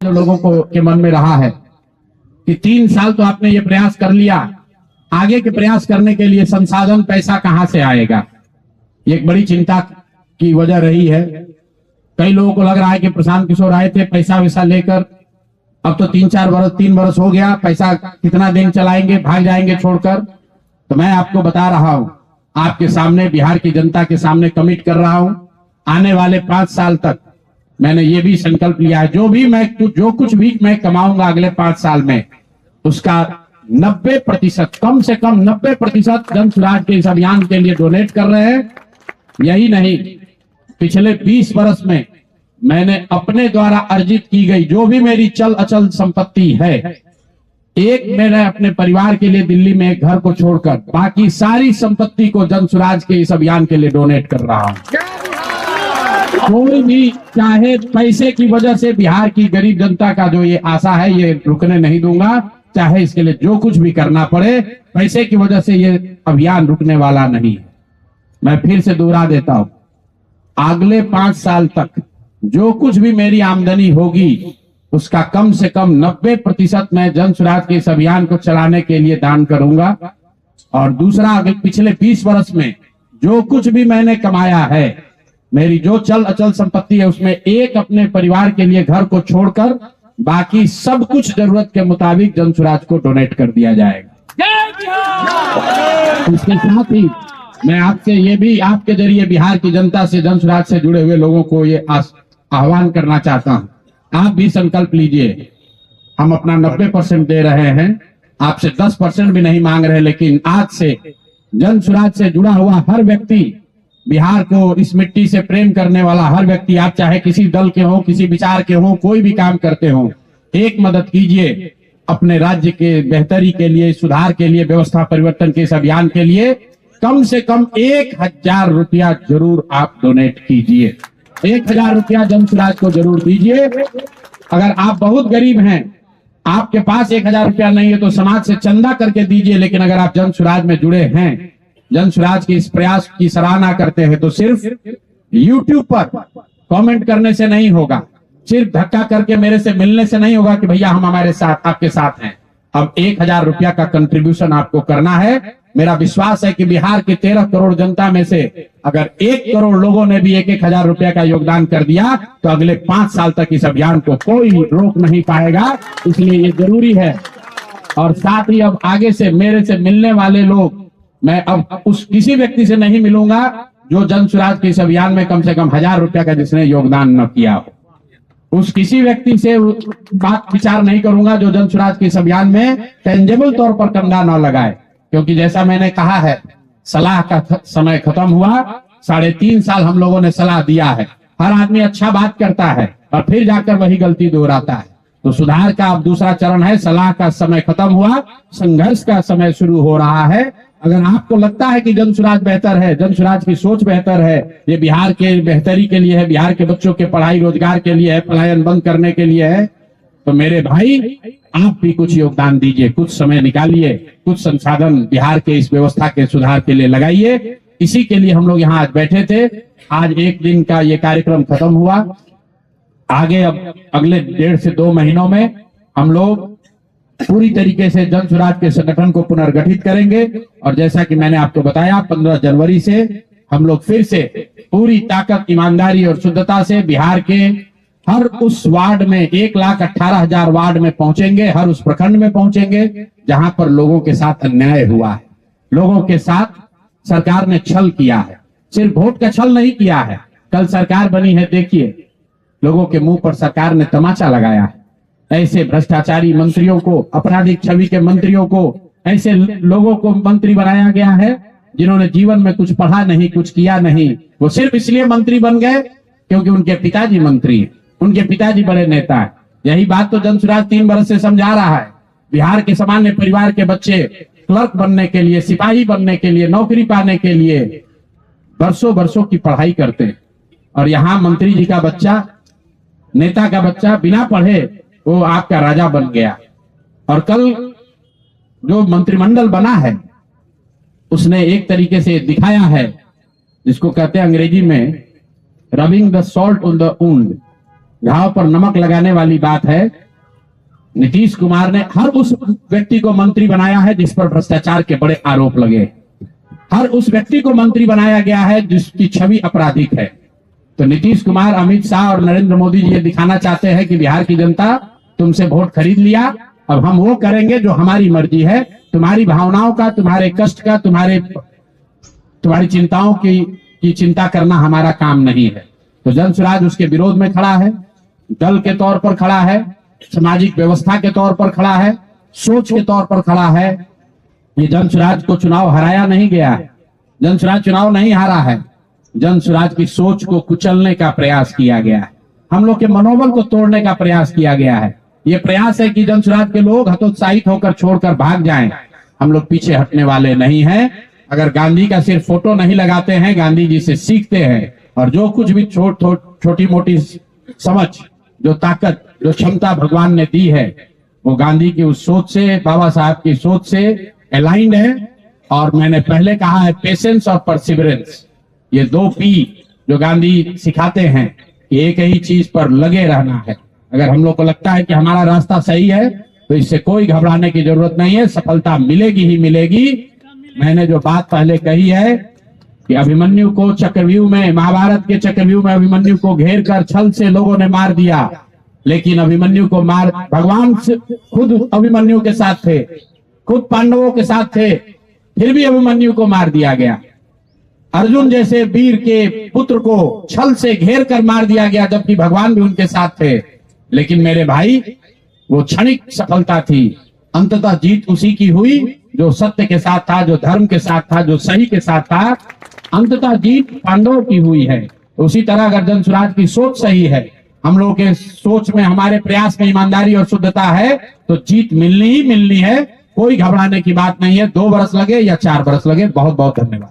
जो लोगों को के मन में रहा है कि 3 साल तो आपने ये प्रयास कर लिया, आगे के प्रयास करने के लिए संसाधन पैसा कहां से आएगा, ये एक बड़ी चिंता की वजह रही है। कई लोगों को लग रहा है कि प्रशांत किशोर आए थे पैसा वैसा लेकर, अब तो 3 वर्ष हो गया, पैसा कितना दिन चलाएंगे, भाग जाएंगे छोड़कर। तो मैं आपको बता रहा हूं, आपके सामने, बिहार की जनता के सामने कमिट कर रहा हूं, आने वाले 5 साल तक मैंने ये भी संकल्प लिया है, जो कुछ भी मैं कमाऊंगा अगले 5 साल में, उसका 90%, कम से कम 90% जन सुराज के इस अभियान के लिए डोनेट कर रहे हैं। यही नहीं, पिछले 20 वर्ष में मैंने अपने द्वारा अर्जित की गई जो भी मेरी चल अचल संपत्ति है, मैंने अपने परिवार के लिए दिल्ली में एक घर को छोड़कर बाकी सारी संपत्ति को जन सुराज के इस अभियान के लिए डोनेट कर रहा हूं। कोई भी चाहे पैसे की वजह से बिहार की गरीब जनता का जो ये आशा है, ये रुकने नहीं दूंगा, चाहे इसके लिए जो कुछ भी करना पड़े, पैसे की वजह से ये अभियान रुकने वाला नहीं है। मैं फिर से दोहरा देता हूं, अगले 5 साल तक जो कुछ भी मेरी आमदनी होगी, उसका कम से कम 90% मैं जन सुराज के इस अभियान को चलाने के लिए दान करूंगा। और दूसरा, अगर पिछले 20 वर्ष में जो कुछ भी मैंने कमाया है, मेरी जो चल अचल संपत्ति है, उसमें एक अपने परिवार के लिए घर को छोड़कर बाकी सब कुछ जरूरत के मुताबिक जन सुराज को डोनेट कर दिया जाएगा। इसके साथ ही मैं आपसे ये भी, आपके जरिए बिहार की जनता से, जन सुराज से जुड़े हुए लोगों को ये आह्वान करना चाहता हूं, आप भी संकल्प लीजिए। हम अपना 90% दे रहे हैं, आपसे 10% भी नहीं मांग रहे, लेकिन आज से जन सुराज से जुड़ा हुआ हर व्यक्ति, बिहार को इस मिट्टी से प्रेम करने वाला हर व्यक्ति, आप चाहे किसी दल के हो, किसी विचार के हो, कोई भी काम करते हो, एक मदद कीजिए अपने राज्य के बेहतरी के लिए, सुधार के लिए, व्यवस्था परिवर्तन के इस अभियान के लिए। कम से कम 1000 रुपया जरूर आप डोनेट कीजिए, 1000 रुपया जन सुराज को जरूर दीजिए। अगर आप बहुत गरीब हैं, आपके पास 1000 रुपया नहीं है, तो समाज से चंदा करके दीजिए। लेकिन अगर आप जन सुराज में जुड़े हैं, जन सुराज के इस प्रयास की सराहना करते हैं, तो सिर्फ YouTube पर कमेंट करने से नहीं होगा, सिर्फ धक्का करके मेरे से मिलने से नहीं होगा कि भैया हम हमारे साथ, आपके साथ हैं। अब 1000 रुपया का कंट्रीब्यूशन आपको करना है। मेरा विश्वास है कि बिहार की 13 करोड़ जनता में से अगर 1 करोड़ लोगों ने भी 1-1000 रुपया का योगदान कर दिया, तो अगले 5 साल तक इस अभियान को कोई रोक नहीं पाएगा। इसलिए ये जरूरी है। और साथ ही अब आगे से मेरे से मिलने वाले लोग, मैं अब उस किसी व्यक्ति से नहीं मिलूंगा जो जन सुराज के इस अभियान में कम से कम 1000 रुपया का जिसने योगदान न किया हो। उस किसी व्यक्ति से बात विचार नहीं करूंगा जो जन सुराज के इस अभियान में टेंजेबल तौर पर कंधा न लगाए। क्योंकि जैसा मैंने कहा है, सलाह का समय खत्म हुआ। 3.5 साल हम लोगों ने सलाह दिया है। हर आदमी अच्छा बात करता है और फिर जाकर वही गलती दोहराता है। तो सुधार का अब दूसरा चरण है। सलाह का समय खत्म हुआ, संघर्ष का समय शुरू हो रहा है। अगर आपको लगता है कि जन सुराज बेहतर है, जन सुराज की सोच बेहतर है, ये बिहार के बेहतरी के लिए है, बिहार के बच्चों के पढ़ाई रोजगार के लिए है, पलायन बंद करने के लिए है, तो मेरे भाई आप भी कुछ योगदान दीजिए, कुछ समय निकालिए, कुछ संसाधन बिहार के इस व्यवस्था के सुधार के लिए लगाइए। इसी के लिए हम लोग यहाँ आज बैठे थे। आज 1 दिन का ये कार्यक्रम खत्म हुआ। आगे अब अगले 1.5 से 2 महीनों में हम लोग पूरी तरीके से जन सुराज के संगठन को पुनर्गठित करेंगे। और जैसा कि मैंने आपको बताया, 15 जनवरी से हम लोग फिर से पूरी ताकत, ईमानदारी और शुद्धता से बिहार के हर उस वार्ड में, 1,18,000 वार्ड में पहुंचेंगे, हर उस प्रखंड में पहुंचेंगे जहां पर लोगों के साथ अन्याय हुआ है, लोगों के साथ सरकार ने छल किया है। सिर्फ वोट का छल नहीं किया है, कल सरकार बनी है, देखिए लोगों के मुंह पर सरकार ने तमाचा लगाया है। ऐसे भ्रष्टाचारी मंत्रियों को, आपराधिक छवि के मंत्रियों को, ऐसे लोगों को मंत्री बनाया गया है जिन्होंने जीवन में कुछ पढ़ा नहीं, कुछ किया नहीं। वो सिर्फ इसलिए मंत्री बन गए क्योंकि उनके पिताजी मंत्री हैं, उनके पिताजी बड़े नेता है। यही बात तो जन सुराज 3 वर्ष से समझा रहा है। बिहार के सामान्य परिवार के बच्चे क्लर्क बनने के लिए, सिपाही बनने के लिए, नौकरी पाने के लिए वर्षों की पढ़ाई करते हैं। और यहाँ मंत्री जी का बच्चा, नेता का बच्चा बिना पढ़े वो आपका राजा बन गया। और कल जो मंत्रिमंडल बना है, उसने एक तरीके से दिखाया है, जिसको कहते हैं अंग्रेजी में rubbing the salt on the wound, घाव पर नमक लगाने वाली बात है। नीतीश कुमार ने हर उस व्यक्ति को मंत्री बनाया है जिस पर भ्रष्टाचार के बड़े आरोप लगे। हर उस व्यक्ति को मंत्री बनाया गया है जिसकी छवि आपराधिक है। तो नीतीश कुमार, अमित शाह और नरेंद्र मोदी जी ये दिखाना चाहते हैं कि बिहार की जनता तुमसे वोट खरीद लिया, अब हम वो करेंगे जो हमारी मर्जी है। तुम्हारी भावनाओं का, तुम्हारे कष्ट का, तुम्हारी चिंताओं की चिंता करना हमारा काम नहीं है। तो जन स्वराज उसके विरोध में खड़ा है, दल के तौर पर खड़ा है, सामाजिक व्यवस्था के तौर पर खड़ा है, सोच के तौर पर खड़ा है। ये जन स्वराज को चुनाव हराया नहीं गया है, जन स्वराज चुनाव नहीं हारा है, जन स्वराज की सोच को कुचलने का प्रयास किया गया है, हम लोग के मनोबल को तोड़ने का प्रयास किया गया है। ये प्रयास है कि जन स्वराज के लोग हतोत्साहित होकर छोड़कर भाग जाएं। हम लोग पीछे हटने वाले नहीं हैं। अगर गांधी का सिर्फ फोटो नहीं लगाते हैं, गांधी जी से सीखते हैं और जो कुछ भी छोटी मोटी समझ, जो ताकत, जो क्षमता भगवान ने दी है, वो गांधी की उस सोच से, बाबा साहब की सोच से अलाइंड है। और मैंने पहले कहा है, पेशेंस और परसिवरेंस, ये 2 P जो गांधी सिखाते हैं, एक ही चीज पर लगे रहना है। अगर हम लोग को लगता है कि हमारा रास्ता सही है तो इससे कोई घबराने की जरूरत नहीं है, सफलता मिलेगी ही मिलेगी। मैंने जो बात पहले कही है कि अभिमन्यु को चक्रव्यूह में, महाभारत के चक्रव्यूह में अभिमन्यु को घेर कर छल से लोगों ने मार दिया, लेकिन अभिमन्यु को भगवान खुद अभिमन्यु के साथ थे, खुद पांडवों के साथ थे, फिर भी अभिमन्यु को मार दिया गया। अर्जुन जैसे वीर के पुत्र को छल से घेर कर मार दिया गया, जबकि भगवान भी उनके साथ थे। लेकिन मेरे भाई, वो क्षणिक सफलता थी, अंततः जीत उसी की हुई जो सत्य के साथ था, जो धर्म के साथ था, जो सही के साथ था। अंततः जीत पांडवों की हुई है। तो उसी तरह अगर जन स्वराज की सोच सही है, हम लोगों के सोच में, हमारे प्रयास में ईमानदारी और शुद्धता है, तो जीत मिलनी ही मिलनी है। कोई घबराने की बात नहीं है। 2 बरस लगे या 4 बरस लगे। बहुत बहुत धन्यवाद।